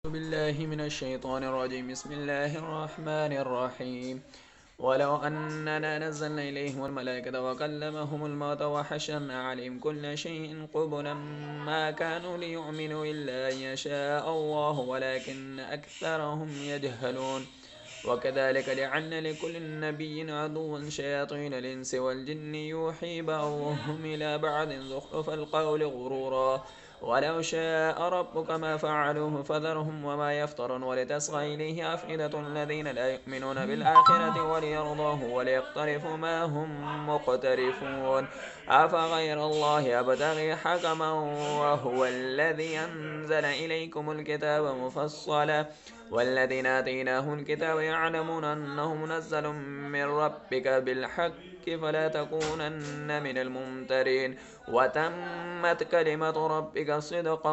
بالله من الشيطان الرجيم. بسم الله الرحمن الرحيم. ولو أننا نزلنا إليهم الملائكة وكلمهم الموت وحشرنا عليهم كل شيء قبلا ما كانوا ليؤمنوا إلا أن يشاء الله ولكن أكثرهم يجهلون. وكذلك جعلنا لكل نبي عدوا شياطين الإنس والجن يوحي بعضهم إلى بعض زخرف القول غرورا. ولو شاء ربك ما فعلوه فذرهم وما يفترون ولتصغى إليه أفئدة الذين لا يؤمنون بالآخرة وليرضوه وليقترفوا ما هم مقترفون. أفغير الله أبتغي حكما وهو الذي أنزل إليكم الكتاب مفصلا والذين آتيناه الكتاب يعلمون أنه منزل من ربك بالحق فلا تكونن من الممترين. وتمت كلمة ربك صدقا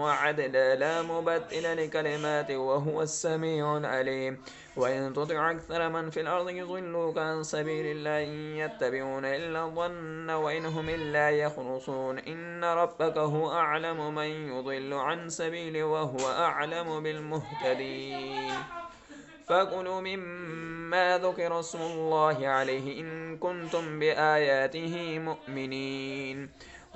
وعدلا لا مبدل لكلماته وهو السميع العليم. وإن تطع أكثر من في الأرض يضلوك عن سبيل الله إن يتبعون إلا الظن وإن هم إلا يخرصون. إن ربك هو أعلم من يضل عن سبيله وهو أعلم بالمهتدين. فكلوا مما ذكر اسم الله عليه إن كنتم بآياته مؤمنين.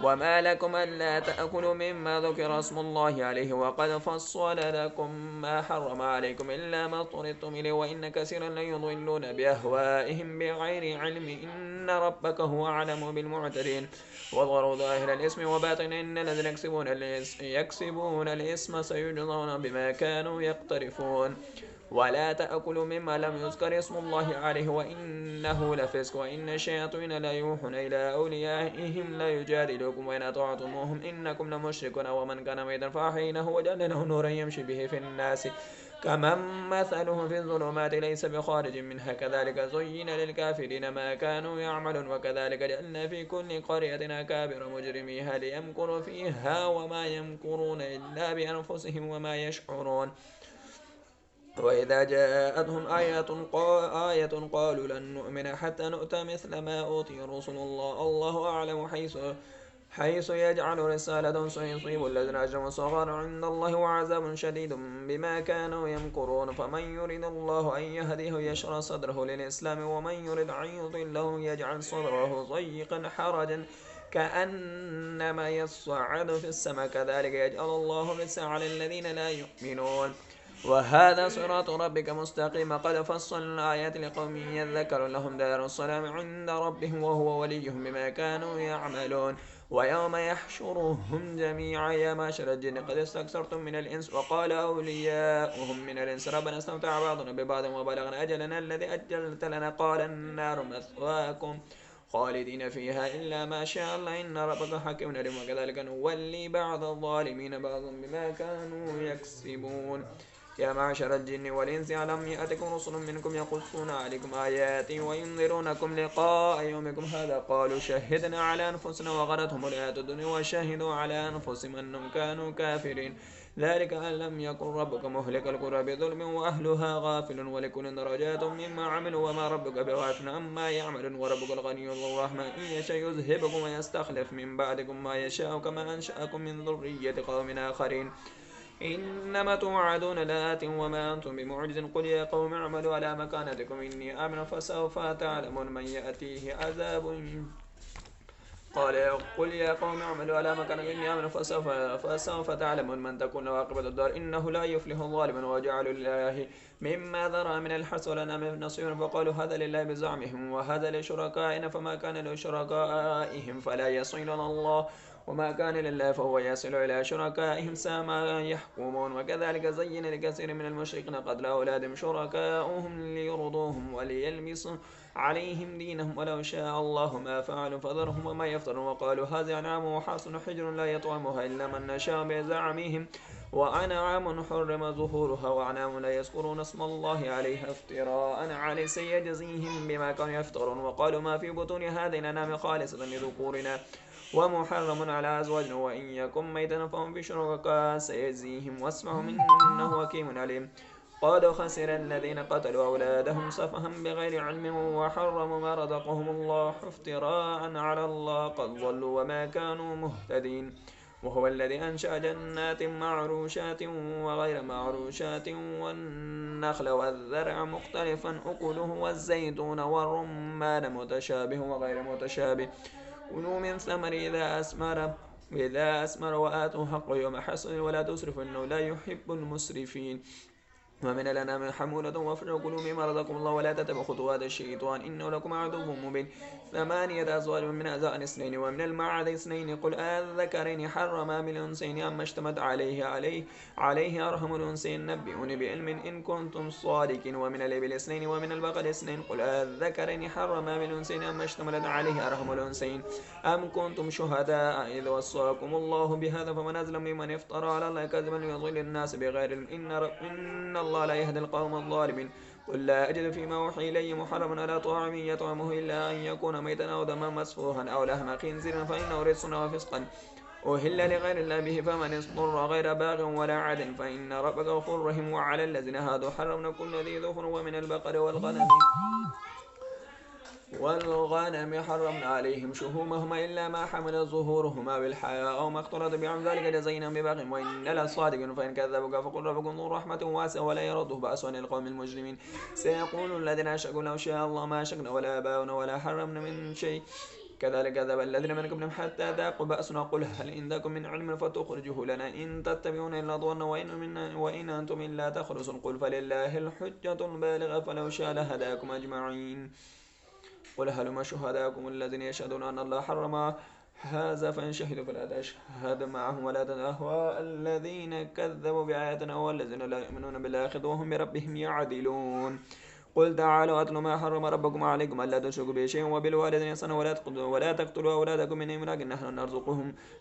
وما لكم ألا تأكلوا مما ذكر اسم الله عليه وقد فصل لكم ما حرم عليكم إلا ما اضطررتم إليه وإن كثيرا ليضلون بأهوائهم بغير علم إن ربك هو أعلم بالمعتدين. وذروا ظاهر الإثم وباطن إن الذين يكسبون الإثم سيجزون بما كانوا يقترفون. ولا تأكلوا مما لم يذكر اسم الله عليه وإنه لفسق وإن الشياطين لا يوحون إلى أوليائهم لا يجادلوكم وإن أطعتموهم إنكم لمشركون. ومن كان ميتا فأحييناه وجعلنا له نورا يمشي به في الناس كمن مثله في الظلمات ليس بخارج منها كذلك زين للكافرين ما كانوا يعملون. وكذلك جعلنا في كل قرية أكابر مجرميها ليمكروا فيها وما يمكرون إلا بأنفسهم وما يشعرون. وإذا جاءتهم آية قالوا لن نؤمن حتى نؤتى مثل ما أوتي رسل الله أعلم حيث يجعل رسالة سيصيب الذين أجرموا صغار عند الله وعذاب شديد بما كانوا يمكرون. فمن يريد الله أن يهديه يشرح صدره للإسلام ومن يريد أن يضله يجعل صدره ضيقا حرجا كأنما يصعد في السماء كذلك يجعل الله الرجس على الذين لا يؤمنون. وهذا صراط ربك مستقيما قد فصلنا الآيات لقوم يذكرون لهم دار السلام عند ربهم وهو وليهم بما كانوا يعملون. ويوم يحشرهم جميعا يا معشر الجن قد استكثرتم من الإنس وقال أولياؤهم من الإنس ربنا استمتع بعضنا ببعض وبلغنا أجلنا الذي أجلت لنا قال النار مثواكم خالدين فيها إلا ما شاء الله إن ربك حكيم عليم. وكذلك نولي بعض الظالمين بعضا بما كانوا يكسبون. يا معشر الجن والإنس ألم يأتكم رسل منكم يقصون عليكم آياتي وينذرونكم لقاء يومكم هذا قالوا شهدنا على أنفسنا وغرتهم الحياة الدنيا وشهدوا على أنفسهم أنهم كانوا كافرين. ذلك أن لم يكن ربك مهلك القرى بظلم وأهلها غافل ولكل درجات مما عملوا وما ربك بغافل عما يعملون. وربك الغني ذو الرحمة إن يشاء يذهبكم ويستخلف من بعدكم ما يشاء كما أنشأكم من ذرية قوم آخرين. إنما توعدون لآت وما أنتم بمعجز. قل يا قوم اعملوا على مكانتكم إني آمن فسوف تعلمون من يأتيه عذاب قل يا قوم اعملوا على مكانتكم إني آمن فسوف تعلمون من تكون عاقبة الدار إنه لا يفلح الظالمون. وجعلوا لله مما ذرى من الحرث والأنعام نصيبا فقالوا هذا لله بزعمهم وهذا لشركائنا فما كان لشركائهم فلا يصل إلى الله وما كان لله فهو يصل إلى شركائهم ساء ما يحكمون. وكذلك زين لكثير من المشركين قتل أولادهم شركاؤهم ليرضوهم وليلبسوا عليهم دينهم ولو شاء الله ما فعلوا فذرهم وما يفترون. وقالوا هذه أنعام وحرث حجر لا يطعمها إلا من نشاء بزعمهم وأنعام حرم ظهورها وأنعام لا يذكرون اسم الله عليها افتراء عليه سيجزيهم بما كانوا يفترون. وقالوا ما في بطون هذه الأنعام خالصة لذكورنا ومحرم على أزواجنا وإن يكن ميتا فهم في شركاء سيجزيهم واسمهم إنه حكيم عليم. قد خسر الذين قتلوا أولادهم سفها بغير علم وحرموا ما رزقهم الله افتراء على الله قد ضلوا وما كانوا مهتدين. وهو الذي أنشأ جنات معروشات وغير معروشات والنخل والزرع مختلفا أكله والزيتون والرمان متشابه وغير متشابه كلوا من ثمر إذا أثمر وآتوا حقه يوم حصده ولا تسرفوا إنه لا يحب المسرفين ومن الأنعام حمولة وفرع كلوا مما رزقكم الله ولا تتبعوا خطوات الشيطان إنه لكم عدو مبين 8 أزواج من أزواج اثنين ومن المعد اثنين قل أذكرين حرم أم الأنثيين أما اشتمت عليه أرحم الأنثيين نبئوني بعلم إن كنتم صادقين ومن الإبل اثنين ومن البقر اثنين قل أذكرين حرم أم الأنثيين أما اشتملت عليه أرحم الأنثيين أم كنتم شهداء إذ وصاكم الله بهذا فمن أظلم ممن افترى على الله كذبا ليضل الناس بغير إن الله لا يهدي القوم الظالمين قل لا أجد فيما أوحي إلي محرما على طاعم يطعمه إلا أن يكون ميتا أو دما مسفوحا أو لحم خنزير فإنه رجس وفسقا أهل لغير الله به فمن اضطر غير باغ ولا عدل فإن ربك غفور رحيم وعلى الذين هادوا حرمنا كل ذي ظفر ومن البقر والغنم حرمنا عليهم شهومهما إلا ما حمل ظهورهما بالحياء أو ما اختلط بعن ذلك جزينا ببغي وإن لصادقون فإن كذبوك فقل ربكم ذو رحمة واسعة ولا يرده بأس عن القوم المجرمين سيقول الذين أشركوا لو شاء الله ما أشركنا ولا آباؤنا ولا حرمنا من شيء كذلك كذب الذين من قبلهم حتى ذاقوا بأسنا قل هل عندكم من علم فتخرجه لنا إن تتبعون إلا ظنا وإن أنتم إلا تخرصون قل فلله الحجة البالغة فلو شاء لهداكم أجمعين قل هلم شهداءكم الذين يشهدون أن الله حرم هذا فإن شهدوا فلا تشهد معهم ولا تهوى الذين كذبوا بآياتنا والذين لا يؤمنون بالآخرة وهم بربهم يعدلون قل تعالوا أتلوا ما حرم ربكم عليكم ألا تشركوا به شيئا وبالوالدين إحسانا ولا تقتلوا أولادكم من إملاق نحن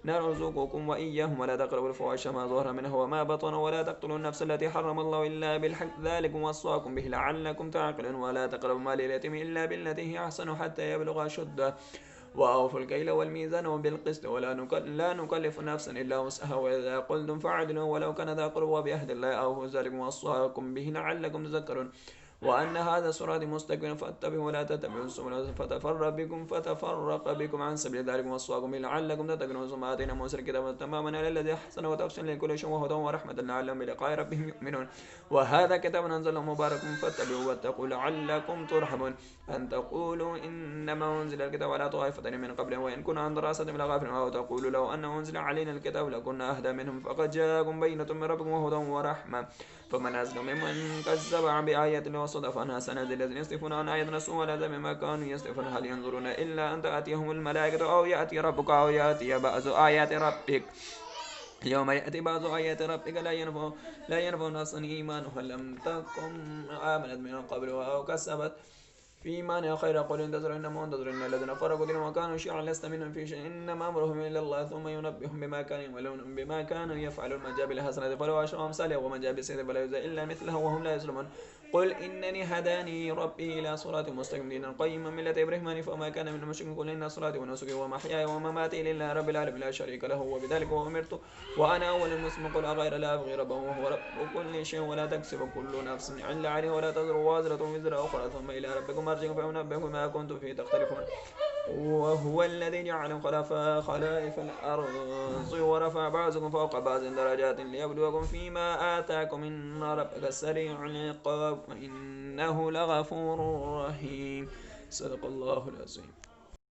نرزقكم وإياهم ولا تقربوا الفواحش ما ظهر منها وما بطن ولا تقتلوا النفس التي حرم الله إلا بالحق ذلكم وصاكم به لعلكم تعقلون ولا تقربوا مال اليتيم إلا بالتي هي أحسن حتى يبلغ أشده وأوفوا الكيل والميزان وبالقسط لا نكلف نفسا إلا وسعها وإذا قلتم فاعدلوا ولو كان ذا قربى وبعهد الله أوفوا ذلكم وصاكم به لعلكم تذكرون وأن هذا صراطي مستقيما فاتبعوا ولا تتبعوا السبل فتفرق بكم عن سبيل ذلك وصاكم به لعلكم تتقون ثم آتينا موسى الكتاب تماما على الذي أحسن وتفصيلا لكل شيء وهدى ورحمة لعلهم بلقاء ربهم يؤمنون وهذا كتاب أنزله مبارك فاتبعوا واتقوا لعلكم ترحمون أن تقولوا إنما أنزل الكتاب على طائفة من قبل وإن كنا عن دراستهم لغافلين أو تقولوا لو أن أنزل علينا الكتاب لكنا أهدى منهم فقد جاءكم بينة من ربكم وهدى ورحمة فمن أظلم ممن كذب بآيات الله وصدف عنها سنزل الذين يصدفون عن آياتنا سوء العذاب ما كانوا يصدفون هل ينظرون إلا أن تأتيهم الملائكة أو يأتي ربك أو يأتي بعض آيات ربك يوم يأتي بعض آيات ربك لا ينفع نفسا إيمانها لم تكن آمنت من قبل أو كسبت في إيمانها خيرا قل انتظروا إنما منتظرون الذين فرقوا دينهم وكانوا شيعا لست منهم في شيء إنما أمرهم إلى الله ثم ينبئهم بما كانوا يفعلون من جاء بالحسنة فله عشر أمثالها ومن جاء بالسيئة فلا يجزى إلا مثلها وهم لا يظلمون قل إنني هداني ربي إلى صراط مستقيم دينا قيما ملة إبراهيم حنيفا وما كان من المشركين قل إن صلاتي ونسكي ومحياي ومماتي لله رب العالمين لا شريك له وبذلك أمرت وأنا أول المسلمين قل أغير لا أبغي ربا وهو رب كل شيء ولا تكسب كل نفس إلا عليه ولا تزر وازرة وزر أخرى ثم إلى ربكم مرجعكم فينبئكم بما كنتم فيه تختلفون وهو الذي جعلكم خلائف الأرض ورفع بعضكم فوق بعض درجات ليبلوكم فيما آتاكم إن ربك سريع العقاب وإنه لغفور رحيم صدق الله العظيم.